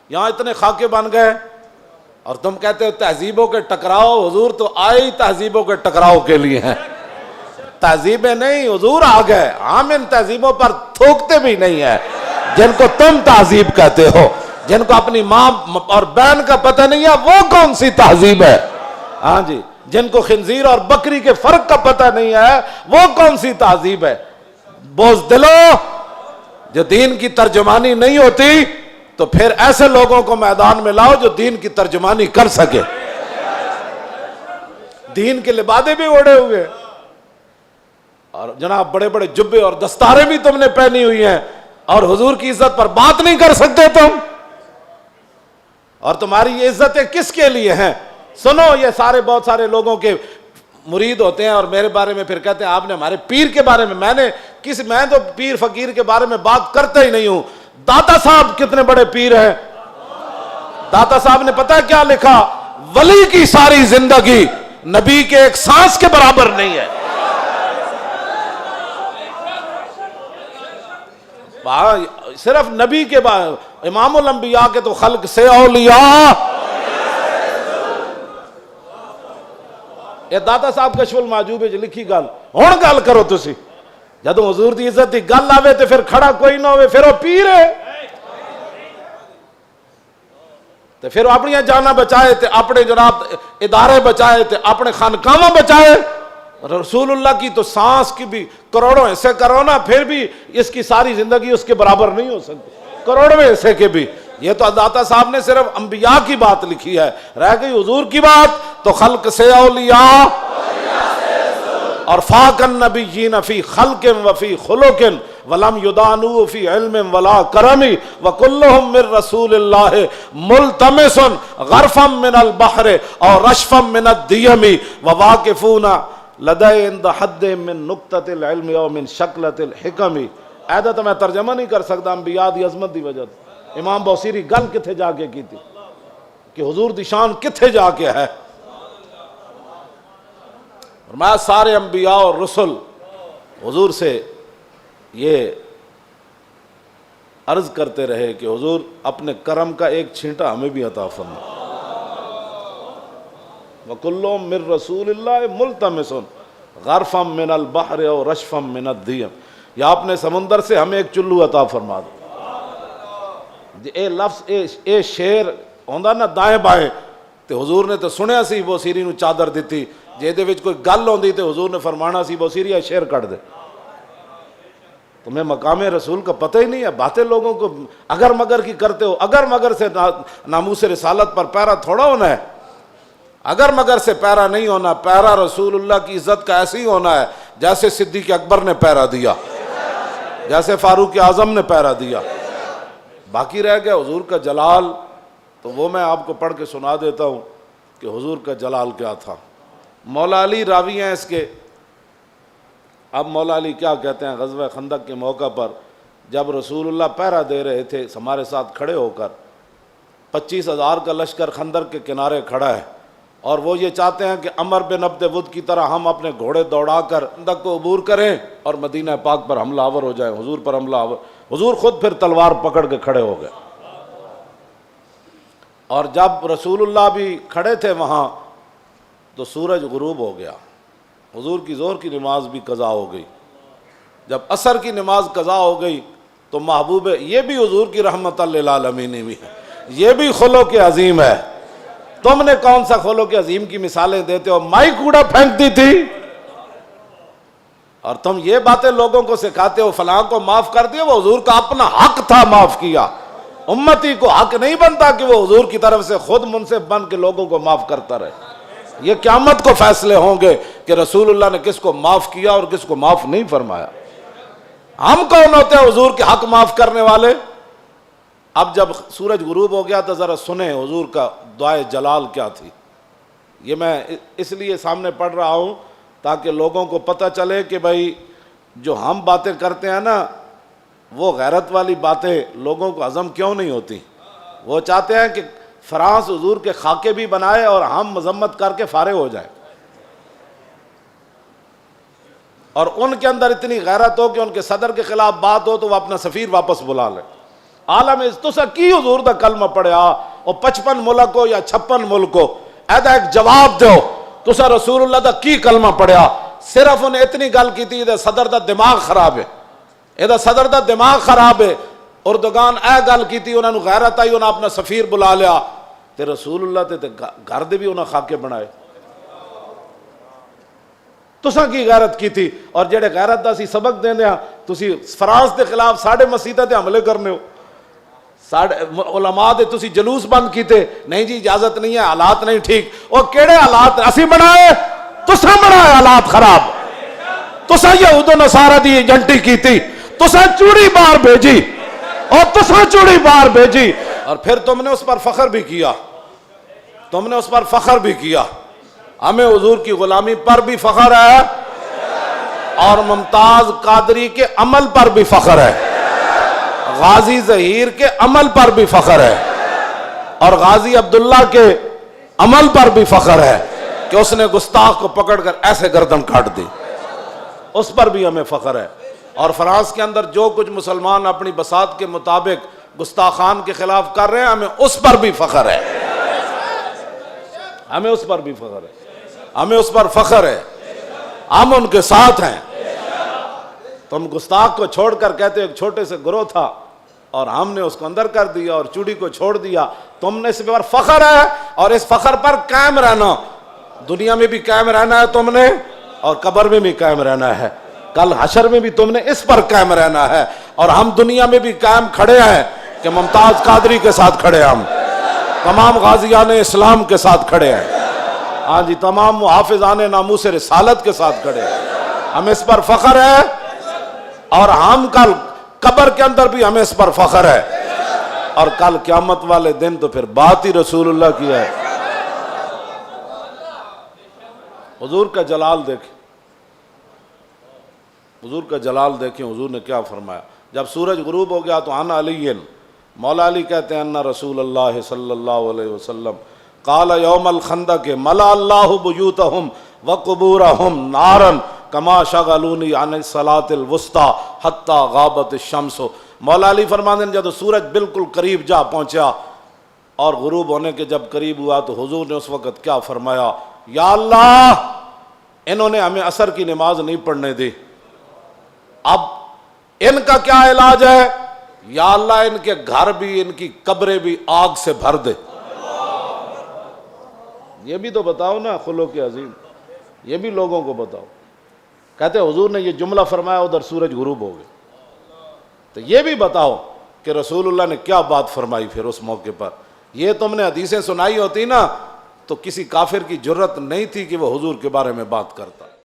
یہاں اتنے خاکے بن گئے اور تم کہتے ہو تہذیبوں کے ٹکراؤ. حضور تو آئے ہی تہذیبوں کے ٹکراؤ کے لیے ہیں. تہذیبیں نہیں، حضور آ گئے. ہم ان تہذیبوں پر تھوکتے بھی نہیں ہیں جن کو تم تہذیب کہتے ہو. جن کو اپنی ماں اور بہن کا پتہ نہیں ہے وہ کون سی تہذیب ہے؟ ہاں جی. جن کو خنزیر اور بکری کے فرق کا پتہ نہیں ہے وہ کون سی تہذیب ہے؟ بزدلو، جو دین کی ترجمانی نہیں ہوتی تو پھر ایسے لوگوں کو میدان میں لاؤ جو دین کی ترجمانی کر سکے. دین کے لبادے بھی اوڑے ہوئے اور جناب بڑے بڑے جبے اور دستاریں بھی تم نے پہنی ہوئی ہیں اور حضور کی عزت پر بات نہیں کر سکتے تم. اور تمہاری یہ عزتیں کس کے لیے ہیں؟ سنو، یہ سارے بہت سارے لوگوں کے مرید ہوتے ہیں اور میرے بارے میں پھر کہتے ہیں آپ نے ہمارے پیر کے بارے میں. میں تو پیر فقیر کے بارے میں بات کرتا ہی نہیں ہوں. داتا صاحب کتنے بڑے پیر ہیں. داتا صاحب نے پتہ کیا لکھا؟ ولی کی ساری زندگی نبی کے ایک سانس کے برابر نہیں ہے. صرف نبی کے بعد امام الانبیاء کے تو خلق سے اولیاء. یہ داتا صاحب کشف المحجوب لکھی گل ہن گل کرو تسی. جدوں حضور دی عزت دی گل آوے تے پھر کھڑا کوئی نہ ہوئے پھر وہ پیر ہے. تے پھر اپنی جاناں بچائے تے اپنے جناب ادارے بچائے تے اپنے خانقاہاں بچائے. رسول اللہ کی تو سانس کی بھی کروڑوں حصے کرو نا پھر بھی اس کی ساری زندگی اس کے برابر نہیں ہو سکتی. کروڑویں حصے کے بھی. یہ تو داتا صاحب نے صرف انبیاء کی بات لکھی ہے. رہ گئی حضور کی بات تو خلق سے اولیاء اور فاق النبیین فی خلق وفی خلق ولم یدانو فی علم ولا کرم وکلہم من رسول اللہ ملتمس غرفا من البحر اور رشفا من الدیم وواقفون لدے عند حد من نقطۃ العلم او من شکلۃ الحکم. ایدہ تو میں ترجمہ نہیں کر سکتا انبیاء دی عظمت دی وجہ. امام بوسیری گل کتھے جا کے کی تھی کہ حضور دی شان کتھے جا کے ہے. فرمایا سارے انبیاء اور رسل حضور سے یہ عرض کرتے رہے کہ حضور اپنے کرم کا ایک چھینٹا ہمیں بھی عطا فرما. وَكُلُّهُم مِّن رَّسُولِ اللَّهِ مُلْتَمِسٌ غَرْفًا مِّنَ الْبَحْرِ اور رَشْفًا مِّنَ الدِّيَمِ. یا اپنے سمندر سے ہمیں ایک چلو عطا فرما دو. اے لفظ اے شیر ہوندا نا دائیں بائیں تے حضور نے تو سنیا سی بوسیری نو چادر دیتی. جے دے وچ کوئی گل ہوندی تے حضور نے فرمانا سی بوسیری شیر کٹ دے. تمہیں مقام رسول کا پتہ ہی نہیں ہے. باتیں لوگوں کو اگر مگر کی کرتے ہو. اگر مگر سے ناموس رسالت پر پیرا تھوڑا ہونا ہے. اگر مگر سے پیرا نہیں ہونا. پیرا رسول اللہ کی عزت کا ایسے ہی ہونا ہے جیسے صدیق اکبر نے پیرا دیا, جیسے فاروق اعظم نے پیرا دیا. باقی رہ گیا حضور کا جلال, تو وہ میں آپ کو پڑھ کے سنا دیتا ہوں کہ حضور کا جلال کیا تھا. مولا علی راوی ہیں اس کے. اب مولا علی کیا کہتے ہیں, غزوہ خندق کے موقع پر جب رسول اللہ پہرا دے رہے تھے ہمارے ساتھ کھڑے ہو کر, 25,000 کا لشکر خندق کے کنارے کھڑا ہے اور وہ یہ چاہتے ہیں کہ عمر بن عبد ود کی طرح ہم اپنے گھوڑے دوڑا کر خندق کو عبور کریں اور مدینہ پاک پر حملہ آور ہو جائیں, حضور پر حملہ آور. حضور خود پھر تلوار پکڑ کے کھڑے ہو گئے. اور جب رسول اللہ بھی کھڑے تھے وہاں تو سورج غروب ہو گیا. حضور کی ظہر کی نماز بھی قضا ہو گئی. جب عصر کی نماز قضا ہو گئی تو محبوب, یہ بھی حضور کی رحمت للعالمین بھی ہے, یہ بھی خلق عظیم ہے. تم نے کون سا خلق عظیم کی مثالیں دیتے ہو؟ مائی کوڑا پھینکتی تھی اور تم یہ باتیں لوگوں کو سکھاتے ہو فلاں کو معاف کر دیا. وہ حضور کا اپنا حق تھا, معاف کیا. امتی کو حق نہیں بنتا کہ وہ حضور کی طرف سے خود منصف بن کے لوگوں کو معاف کرتا رہے. یہ قیامت کو فیصلے ہوں گے کہ رسول اللہ نے کس کو معاف کیا اور کس کو معاف نہیں فرمایا. ہم کون ہوتے ہیں حضور کے حق معاف کرنے والے؟ اب جب سورج غروب ہو گیا تو ذرا سنیں حضور کا دعائے جلال کیا تھی. یہ میں اس لیے سامنے پڑھ رہا ہوں تاکہ لوگوں کو پتہ چلے کہ بھائی جو ہم باتیں کرتے ہیں نا وہ غیرت والی باتیں لوگوں کو ہضم کیوں نہیں ہوتی. وہ چاہتے ہیں کہ فرانس حضور کے خاکے بھی بنائے اور ہم مذمت کر کے فارغ ہو جائیں, اور ان کے اندر اتنی غیرت ہو کہ ان کے صدر کے خلاف بات ہو تو وہ اپنا سفیر واپس بلا لیں. عالم تسا کی حضور دا کلمہ پڑھیا او 55 ملک ہو یا 56 ملک ہو، ایدا ایک جواب دیو تسا رسول اللہ دا کی کلمہ پڑھیا؟ صرف انہیں اتنی گل کی تھی صدر دا دماغ خراب ہے، یہ صدر دا دماغ خراب ہے۔ اردگان اے گل کی تھی، انہوں نے غیرت آئی، انہوں نے اپنا سفیر بلا لیا تے رسول اللہ تے گھر دے بھی انہوں نے خاکے بنائے۔ تساں کی غیرت کی تھی؟ اور جڑے غیرت دا سی سبق دیندے ہاں، تسی فرانس دے خلاف ساڑھے مسیطہ تے حملے کرنے ہو، علماء دے تسی جلوس بند کیتے، نہیں جی اجازت نہیں ہے، حالات نہیں ٹھیک۔ اور کیڑے حالات اسی بنائے؟ تساں بنائے حالات خراب، تساں یہود و نصارہ دی ایجنٹی کی تھی، تساں چوڑی بار بھیجی اور تساں چوڑی بار بھیجی، اور پھر تم نے اس پر فخر بھی کیا، تم نے اس پر فخر بھی کیا۔ ہمیں حضور کی غلامی پر بھی فخر ہے اور ممتاز قادری کے عمل پر بھی فخر ہے، غازی ظہیر کے عمل پر بھی فخر ہے، اور غازی عبداللہ کے عمل پر بھی فخر ہے کہ اس نے گستاخ کو پکڑ کر ایسے گردن کاٹ دی، اس پر بھی ہمیں فخر ہے۔ اور فرانس کے اندر جو کچھ مسلمان اپنی بساط کے مطابق گستاخان کے خلاف کر رہے ہیں، ہمیں اس پر بھی فخر ہے، ہمیں اس پر بھی فخر ہے، ہمیں اس پر فخر ہے، ہم ان کے ساتھ ہیں۔ تم گستاخ کو چھوڑ کر کہتے ایک چھوٹے سے گروہ تھا اور ہم نے اس کو اندر کر دیا اور چوڑی کو چھوڑ دیا، تم نے اس پر فخر ہے، اور اس فخر پر قائم رہنا، دنیا میں بھی قائم رہنا ہے تم نے، اور قبر میں بھی قائم رہنا ہے، کل حشر میں بھی تم نے اس پر قائم رہنا ہے۔ اور ہم دنیا میں بھی قائم کھڑے ہیں کہ ممتاز قادری کے ساتھ کھڑے ہیں، ہم تمام غازیان اسلام کے ساتھ کھڑے ہیں، ہاں جی تمام محافظان ناموس رسالت کے ساتھ کھڑے ہیں، ہم اس پر فخر ہے، اور ہم کل قبر کے اندر بھی ہمیں اس پر فخر ہے، اور کل قیامت والے دن تو پھر بات ہی رسول اللہ کی ہے۔ حضور کا جلال دیکھیں، حضور کا جلال دیکھیں، حضور نے کیا فرمایا جب سورج غروب ہو گیا تو انا علی، مولا علی کہتے ہیں ان رسول اللہ صلی اللہ علیہ وسلم قال یوم الخندق ملا اللہ بیوتہم وقبورہم نارا کما شغلونی عن الصلاۃ الوسطی حتی غابت الشمس۔ مولا علی فرماتے ہیں جب سورج بالکل قریب جا پہنچا اور غروب ہونے کے جب قریب ہوا تو حضور نے اس وقت کیا فرمایا، یا اللہ انہوں نے ہمیں عصر کی نماز نہیں پڑھنے دی، اب ان کا کیا علاج ہے؟ یا اللہ ان کے گھر بھی ان کی قبریں بھی آگ سے بھر دے۔ یہ بھی تو بتاؤ نا خلق عظیم، یہ بھی لوگوں کو بتاؤ۔ کہتے حضور نے یہ جملہ فرمایا ادھر سورج غروب ہو گئے، تو یہ بھی بتاؤ کہ رسول اللہ نے کیا بات فرمائی پھر اس موقع پر۔ یہ تم نے حدیثیں سنائی ہوتی نا تو کسی کافر کی جرت نہیں تھی کہ وہ حضور کے بارے میں بات کرتا۔